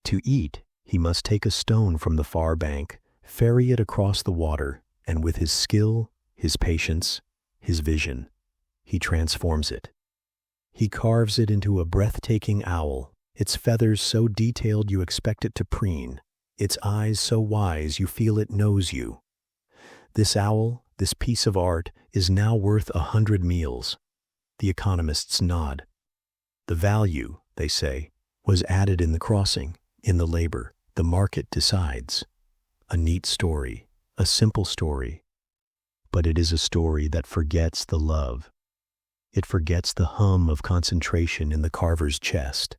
To eat, he must take a stone from the far bank, ferry it across the water, and with his skill, his patience, his vision, he transforms it. He carves it into a breathtaking owl, its feathers so detailed you expect it to preen, its eyes so wise you feel it knows you. This owl, this piece of art, is now worth 100 meals. The economists nod. The value, they say, was added in the crossing, in the labor. The market decides. A neat story, a simple story. But it is a story that forgets the love. It forgets the hum of concentration in the carver's chest.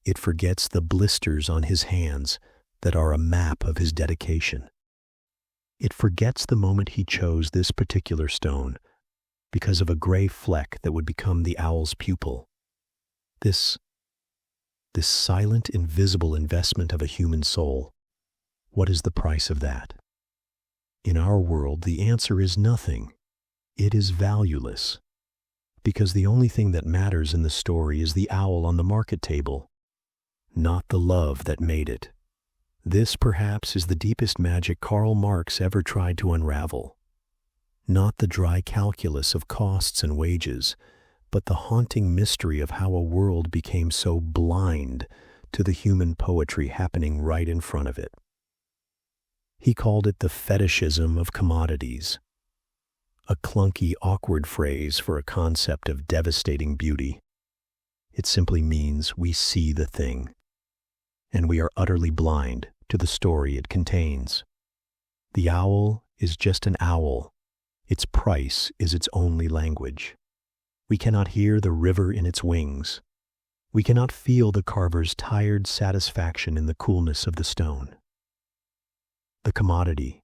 It forgets the blisters on his hands that are a map of his dedication. It forgets the moment he chose this particular stone because of a gray fleck that would become the owl's pupil. This silent, invisible investment of a human soul. What is the price of that? In our world, the answer is nothing. It is valueless. Because the only thing that matters in the story is the owl on the market table, not the love that made it. This, perhaps, is the deepest magic Karl Marx ever tried to unravel. Not the dry calculus of costs and wages, but the haunting mystery of how a world became so blind to the human poetry happening right in front of it. He called it the fetishism of commodities, a clunky, awkward phrase for a concept of devastating beauty. It simply means we see the thing, and we are utterly blind to the story it contains. The owl is just an owl. Its price is its only language. We cannot hear the river in its wings. We cannot feel the carver's tired satisfaction in the coolness of the stone. The commodity,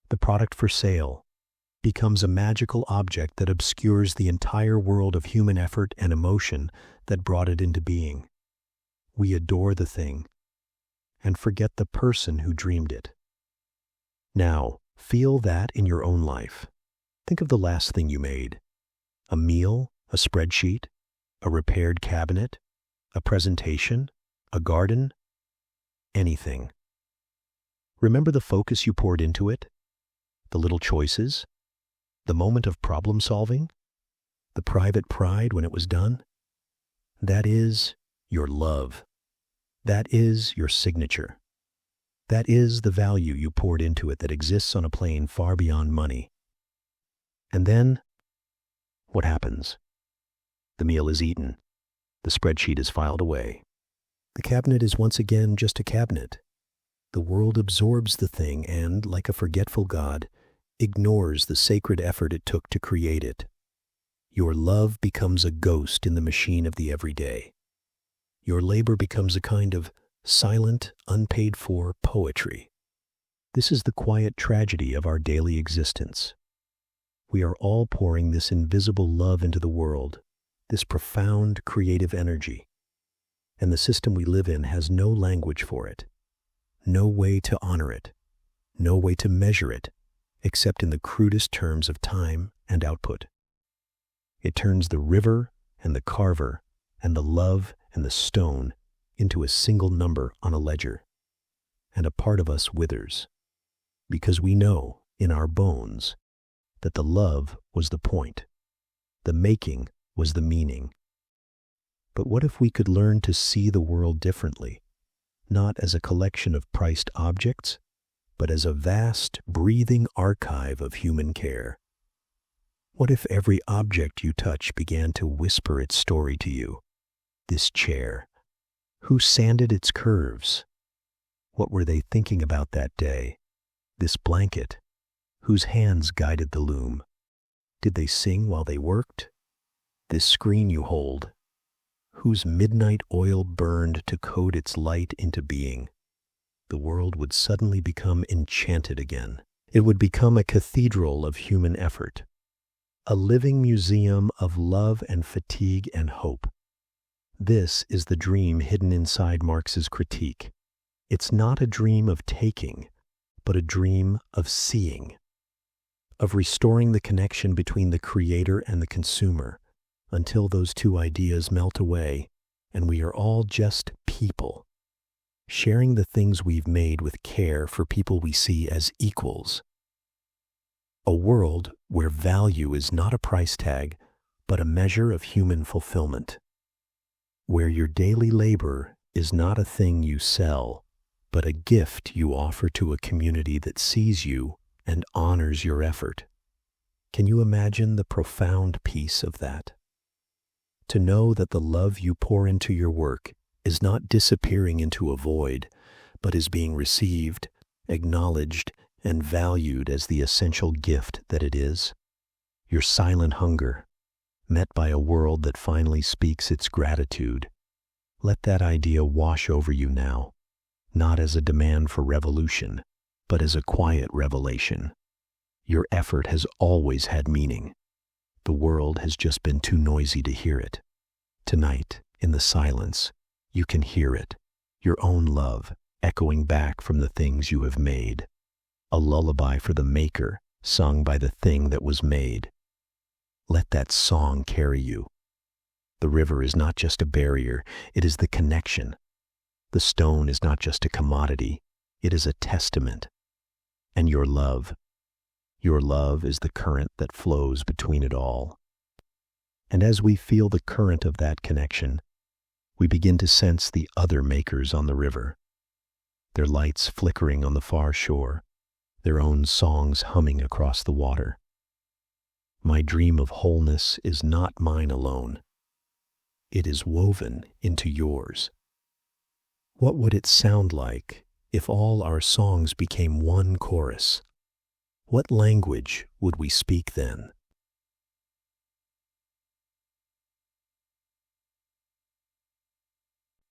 the product for sale, becomes a magical object that obscures the entire world of human effort and emotion that brought it into being. We adore the thing and forget the person who dreamed it. Now, feel that in your own life. Think of the last thing you made. A meal, a spreadsheet, a repaired cabinet, a presentation, a garden. anything. Remember the focus you poured into it? The little choices? The moment of problem solving? The private pride when it was done? That is your love. That is your signature. That is the value you poured into it that exists on a plane far beyond money. And then, what happens? The meal is eaten. The spreadsheet is filed away. The cabinet is once again just a cabinet. The world absorbs the thing and, like a forgetful God, ignores the sacred effort it took to create it. Your love becomes a ghost in the machine of the everyday. Your labor becomes a kind of silent, unpaid-for poetry. This is the quiet tragedy of our daily existence. We are all pouring this invisible love into the world, this profound creative energy. And the system we live in has no language for it, no way to honor it, no way to measure it, except in the crudest terms of time and output. It turns the river and the carver and the love and the stone into a single number on a ledger. And a part of us withers, because we know in our bones that the love was the point, the making was the meaning. But what if we could learn to see the world differently, not as a collection of priced objects, but as a vast, breathing archive of human care? What if every object you touch began to whisper its story to you? This chair, who sanded its curves? What were they thinking about that day? This blanket, whose hands guided the loom? Did they sing while they worked? This screen you hold, whose midnight oil burned to code its light into being? The world would suddenly become enchanted again. It would become a cathedral of human effort, a living museum of love and fatigue and hope. This is the dream hidden inside Marx's critique. It's not a dream of taking, but a dream of seeing, of restoring the connection between the creator and the consumer, until those two ideas melt away and we are all just people, sharing the things we've made with care for people we see as equals. A world where value is not a price tag, but a measure of human fulfillment. Where your daily labor is not a thing you sell, but a gift you offer to a community that sees you and honors your effort. Can you imagine the profound peace of that? To know that the love you pour into your work is not disappearing into a void, but is being received, acknowledged, and valued as the essential gift that it is. Your silent hunger, met by a world that finally speaks its gratitude. Let that idea wash over you now, not as a demand for revolution, but as a quiet revelation. Your effort has always had meaning. The world has just been too noisy to hear it. Tonight, in the silence, you can hear it, your own love echoing back from the things you have made. A lullaby for the maker, sung by the thing that was made. Let that song carry you. The river is not just a barrier, it is the connection. The stone is not just a commodity, it is a testament. And your love is the current that flows between it all. And as we feel the current of that connection, we begin to sense the other makers on the river, their lights flickering on the far shore, their own songs humming across the water. My dream of wholeness is not mine alone. It is woven into yours. What would it sound like if all our songs became one chorus? What language would we speak then?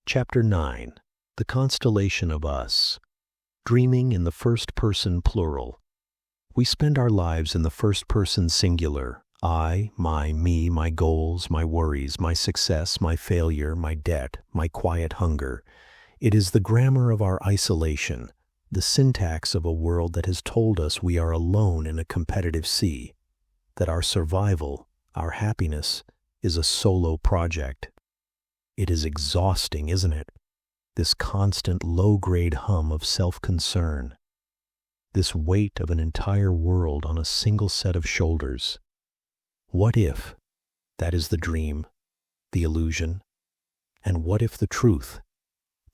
Chapter 9. The Constellation of Us. Dreaming in the first person plural. We spend our lives in the first person singular. I, my, me, my goals, my worries, my success, my failure, my debt, my quiet hunger. It is the grammar of our isolation, the syntax of a world that has told us we are alone in a competitive sea, that our survival, our happiness, is a solo project. It is exhausting, isn't it? this constant low-grade hum of self-concern, this weight of an entire world on a single set of shoulders. What if that is the dream, the illusion? And what if the truth,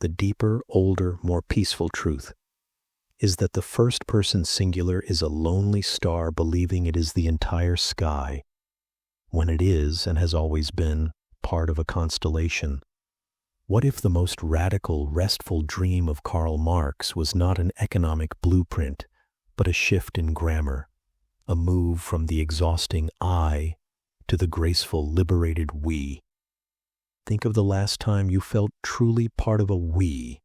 the deeper, older, more peaceful truth, is that the first-person singular is a lonely star believing it is the entire sky, when it is, and has always been, part of a constellation? What if the most radical, restful dream of Karl Marx was not an economic blueprint, but a shift in grammar, a move from the exhausting I to the graceful, liberated we? Think of the last time you felt truly part of a we,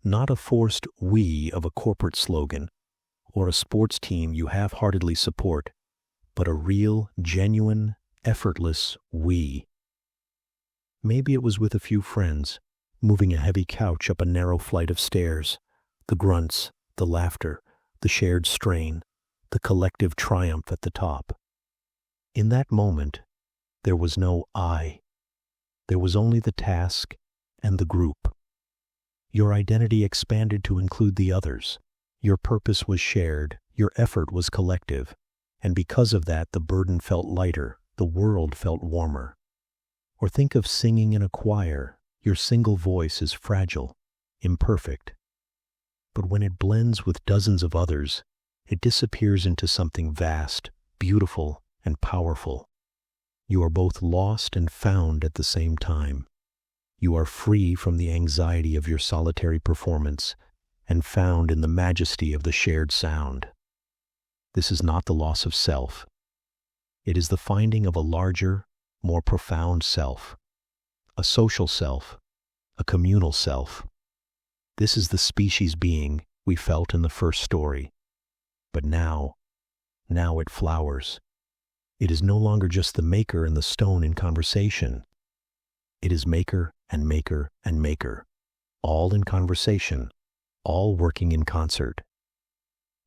not a forced we of a corporate slogan or a sports team you half-heartedly support, but a real, genuine, effortless we. Maybe it was with a few friends, moving a heavy couch up a narrow flight of stairs, the grunts, the laughter, the shared strain, the collective triumph at the top. In that moment, there was no I. There was only the task and the group. Your identity expanded to include the others. Your purpose was shared, your effort was collective, and because of that, the burden felt lighter, the world felt warmer. Or think of singing in a choir. Your single voice is fragile, imperfect. But when it blends with dozens of others, it disappears into something vast, beautiful, and powerful. You are both lost and found at the same time. You are free from the anxiety of your solitary performance and found in the majesty of the shared sound. This is not the loss of self. It is the finding of a larger, more profound self, a social self, a communal self. This is the species being we felt in the first story. But now it flowers. It is no longer just the maker and the stone in conversation. It is maker and maker and maker, all in conversation, all working in concert.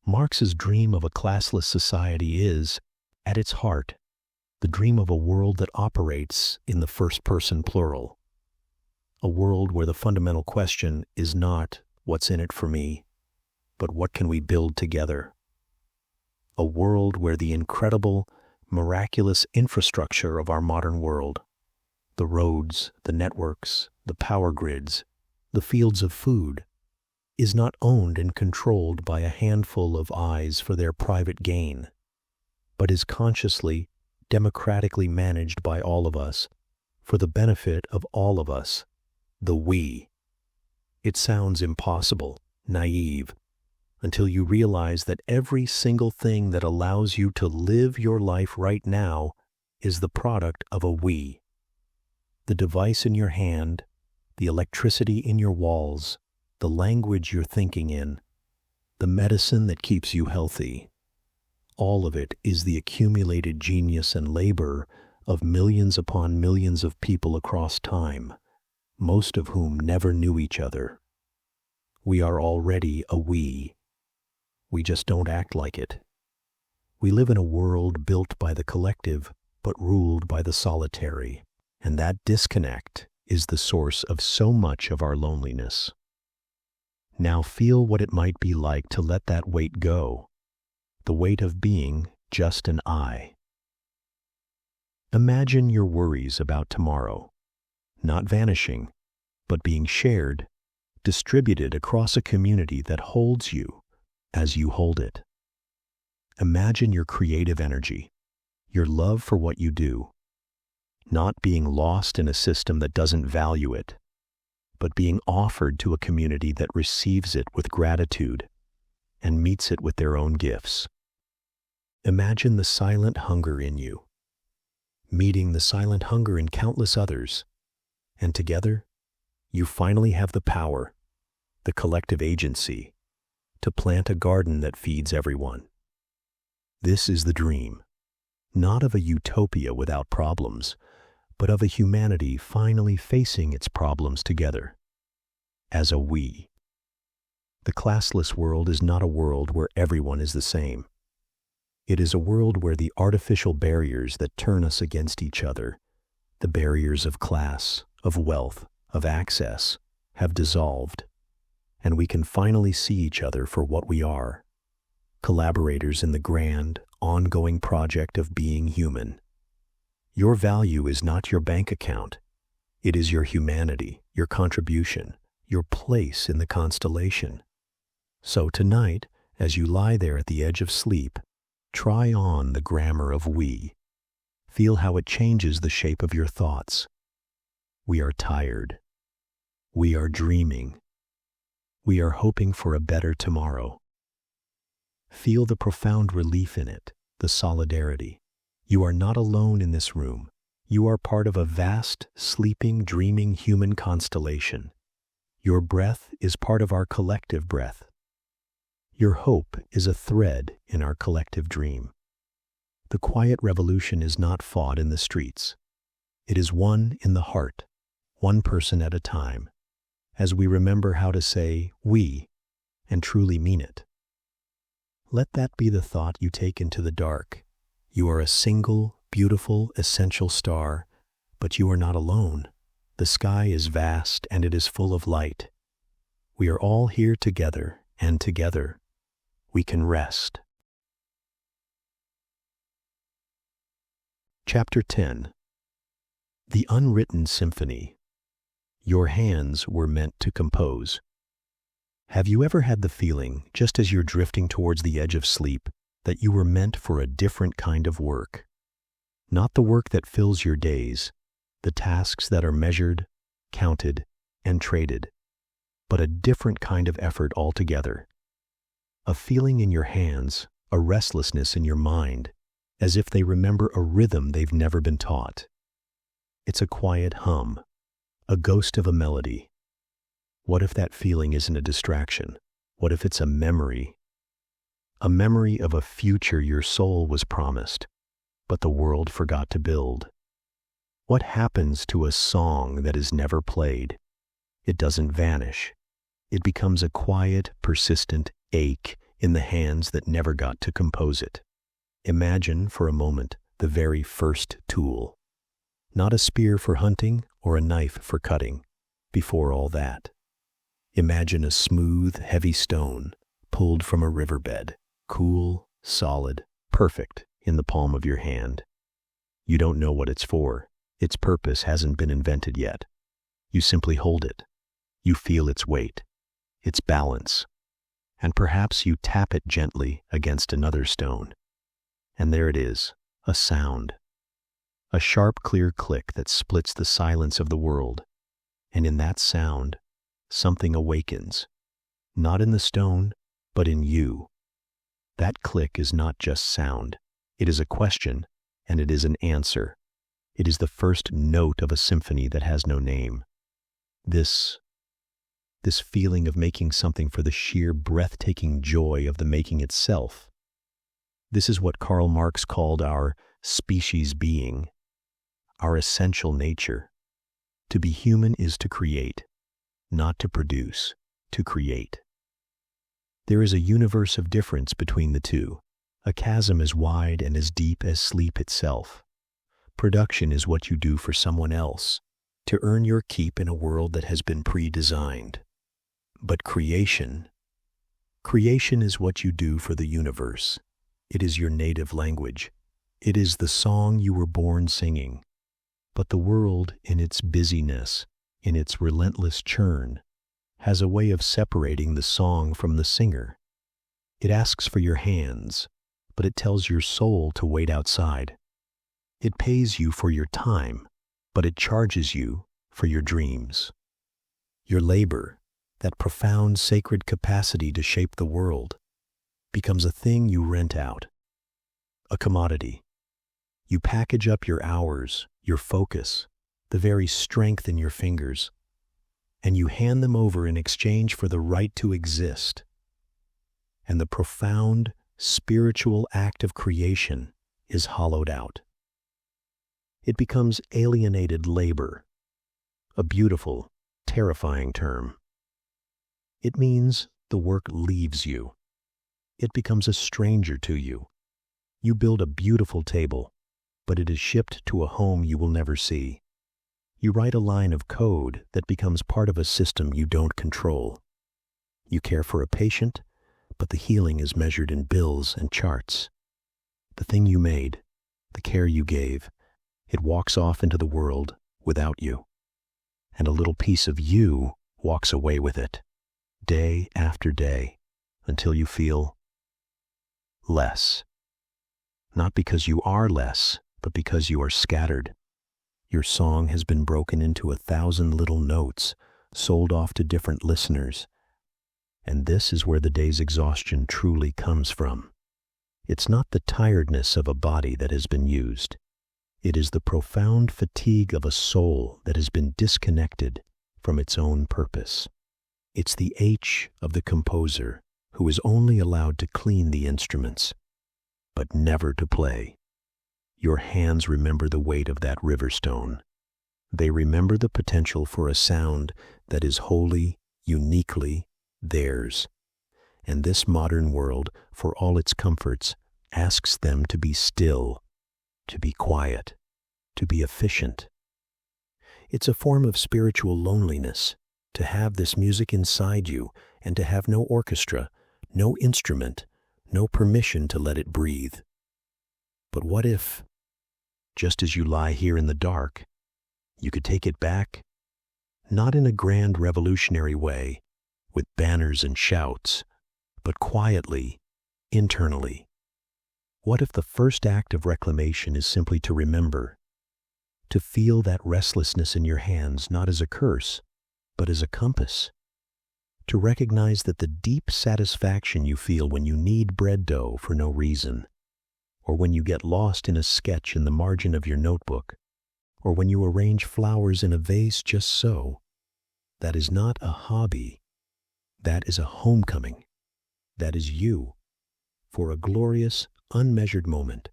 Marx's dream of a classless society is, at its heart, the dream of a world that operates in the first-person plural. A world where the fundamental question is not, what's in it for me, but what can we build together? A world where the incredible, miraculous infrastructure of our modern world, the roads, the networks, the power grids, the fields of food, is not owned and controlled by a handful of eyes for their private gain, but is consciously, democratically managed by all of us, for the benefit of all of us, the we. It sounds impossible, naive, until you realize that every single thing that allows you to live your life right now is the product of a we. The device in your hand, the electricity in your walls, the language you're thinking in, the medicine that keeps you healthy. All of it is the accumulated genius and labor of millions upon millions of people across time, most of whom never knew each other. We are already a we. We just don't act like it. We live in a world built by the collective, but ruled by the solitary, and that disconnect is the source of so much of our loneliness. Now feel what it might be like to let that weight go, the weight of being just an I. Imagine your worries about tomorrow, not vanishing, but being shared, distributed across a community that holds you as you hold it. Imagine your creative energy, your love for what you do, not being lost in a system that doesn't value it, but being offered to a community that receives it with gratitude and meets it with their own gifts. Imagine the silent hunger in you, meeting the silent hunger in countless others, and together, you finally have the power, the collective agency, to plant a garden that feeds everyone. This is the dream, not of a utopia without problems, but of a humanity finally facing its problems together, as a we. The classless world is not a world where everyone is the same. It is a world where the artificial barriers that turn us against each other, the barriers of class, of wealth, of access, have dissolved, and we can finally see each other for what we are, collaborators in the grand, ongoing project of being human. Your value is not your bank account. It is your humanity, your contribution, your place in the constellation. So tonight, as you lie there at the edge of sleep, try on the grammar of we. Feel how it changes the shape of your thoughts. We are tired. We are dreaming. We are hoping for a better tomorrow. Feel the profound relief in it, the solidarity. You are not alone in this room. You are part of a vast, sleeping, dreaming human constellation. Your breath is part of our collective breath. Your hope is a thread in our collective dream. The quiet revolution is not fought in the streets. It is won in the heart, one person at a time, as we remember how to say we and truly mean it. Let that be the thought you take into the dark. You are a single, beautiful, essential star, but you are not alone. The sky is vast and it is full of light. We are all here together, and together we can rest. Chapter 10. The Unwritten Symphony. Your hands were meant to compose. Have you ever had the feeling, just as you're drifting towards the edge of sleep, that you were meant for a different kind of work? Not the work that fills your days, the tasks that are measured, counted, and traded, but a different kind of effort altogether. A feeling in your hands, a restlessness in your mind, as if they remember a rhythm they've never been taught. It's a quiet hum, a ghost of a melody. What if that feeling isn't a distraction? What if it's a memory? A memory of a future your soul was promised, but the world forgot to build. What happens to a song that is never played? It doesn't vanish. It becomes a quiet, persistent ache in the hands that never got to compose it. Imagine for a moment the very first tool. Not a spear for hunting or a knife for cutting. Before all that, imagine a smooth, heavy stone pulled from a riverbed, cool, solid, perfect in the palm of your hand. You don't know what it's for. Its purpose hasn't been invented yet. You simply hold it. You feel its weight, its balance, and perhaps you tap it gently against another stone. And there it is, a sound. A sharp, clear click that splits the silence of the world. And in that sound, something awakens. Not in the stone, but in you. That click is not just sound. It is a question, and it is an answer. It is the first note of a symphony that has no name. This feeling of making something for the sheer breathtaking joy of the making itself. This is what Karl Marx called our species being, our essential nature. To be human is to create, not to produce, to create. There is a universe of difference between the two, a chasm as wide and as deep as sleep itself. Production is what you do for someone else, to earn your keep in a world that has been pre-designed. But creation is what you do for the universe. It is your native language. It is the song you were born singing. But the world, in its busyness, in its relentless churn, has a way of separating the song from the singer. It asks for your hands, but it tells your soul to wait outside. It pays you for your time, but it charges you for your dreams. Your labor, that profound sacred capacity to shape the world, becomes a thing you rent out, a commodity. You package up your hours, your focus, the very strength in your fingers, and you hand them over in exchange for the right to exist. And the profound, spiritual act of creation is hollowed out. It becomes alienated labor, a beautiful, terrifying term. It means the work leaves you. It becomes a stranger to you. You build a beautiful table, but it is shipped to a home you will never see. You write a line of code that becomes part of a system you don't control. You care for a patient, but the healing is measured in bills and charts. The thing you made, the care you gave, it walks off into the world without you. And a little piece of you walks away with it, day after day, until you feel less. Not because you are less, but because you are scattered. Your song has been broken into 1,000 little notes, sold off to different listeners. And this is where the day's exhaustion truly comes from. It's not the tiredness of a body that has been used. It is the profound fatigue of a soul that has been disconnected from its own purpose. It's the H of the composer who is only allowed to clean the instruments, but never to play. Your hands remember the weight of that river stone. They remember the potential for a sound that is wholly, uniquely theirs. And this modern world, for all its comforts, asks them to be still, to be quiet, to be efficient. It's a form of spiritual loneliness, to have this music inside you and to have no orchestra, no instrument, no permission to let it breathe. But what if, just as you lie here in the dark, you could take it back, not in a grand revolutionary way, with banners and shouts, but quietly, internally? What if the first act of reclamation is simply to remember, to feel that restlessness in your hands not as a curse, but as a compass? To recognize that the deep satisfaction you feel when you knead bread dough for no reason, or when you get lost in a sketch in the margin of your notebook, or when you arrange flowers in a vase just so, that is not a hobby. That is a homecoming. That is you, for a glorious, unmeasured moment,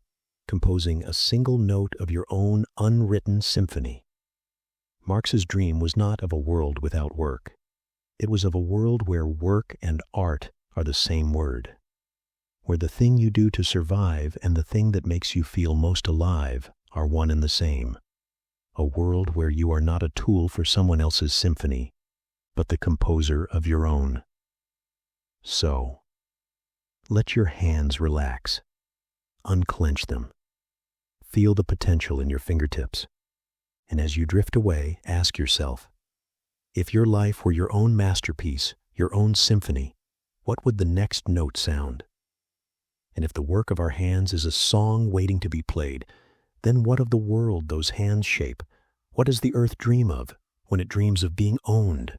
composing a single note of your own unwritten symphony. Marx's dream was not of a world without work. It was of a world where work and art are the same word, where the thing you do to survive and the thing that makes you feel most alive are one and the same. A world where you are not a tool for someone else's symphony, but the composer of your own. So, let your hands relax. Unclench them. Feel the potential in your fingertips. And as you drift away, ask yourself, if your life were your own masterpiece, your own symphony, what would the next note sound? And if the work of our hands is a song waiting to be played, then what of the world those hands shape? What does the earth dream of when it dreams of being owned?